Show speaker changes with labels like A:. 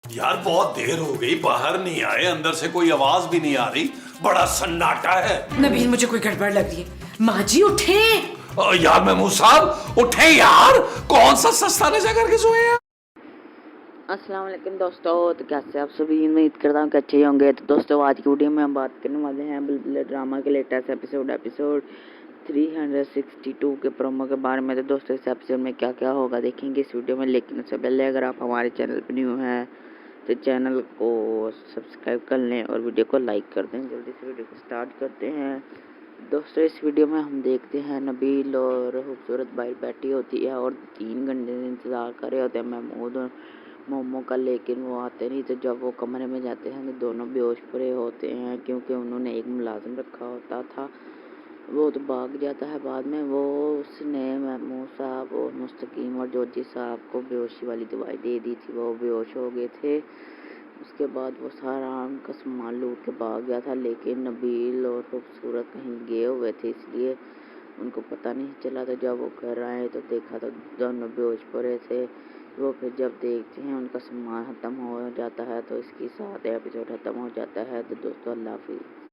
A: यार बहुत देर हो गई, बाहर नहीं आए, अंदर से कोई आवाज भी नहीं आ रही, बड़ा सन्नाटा है।
B: नबील, मुझे कोई गड़बड़ लग रही है। माँ जी उठे।
A: यार महमूद साहब उठे यार, कौन सा सस्ता नशा करके सोए हैं।
C: अस्सलाम वालेकुम दोस्तों, तो कैसे आप सभी? उम्मीद करता हूँ कि अच्छे ही होंगे। तो दोस्तों आज की वीडियो में हम बात करने वाले हैं बुलबुल ड्रामा के लेटेस्ट एपिसोड 362 के प्रोमो के बारे में। तो दोस्तों इस एपिसोड में क्या क्या होगा देखेंगे इस वीडियो में, लेकिन उससे पहले अगर आप हमारे चैनल पर न्यू हैं तो चैनल को सब्सक्राइब कर लें और वीडियो को लाइक कर दें। जल्दी से वीडियो को स्टार्ट करते हैं। दोस्तों इस वीडियो में हम देखते हैं नबील और खूबसूरत बाहर बैठी होती है और 3 घंटे से इंतज़ार कर रहे होते हैं महमूद और मोमो का, लेकिन वो आते नहीं। तो जब वो कमरे में जाते हैं तो दोनों बेहोश पड़े होते हैं क्योंकि उन्होंने एक मुलाजिम रखा होता था। वो तो भाग जाता है बाद में। वो उसने महमूद साहब और मुस्तकीम और जोजी साहब को बेहोशी वाली दवाई दे दी थी, वो बेहोश हो गए थे। उसके बाद वो सारा उनका सामान लूट के भाग गया था, लेकिन नबील और खूबसूरत कहीं गए हुए थे इसलिए उनको पता नहीं चला। तो जब वो घर आए तो देखा तो दोनों बेहोश पड़े थे। वो फिर जब देखते हैं उनका सामान ख़त्म हो जाता है। तो इसके साथ एपिसोड ख़त्म हो जाता है। तो दोस्तों अल्लाह हाफिज़।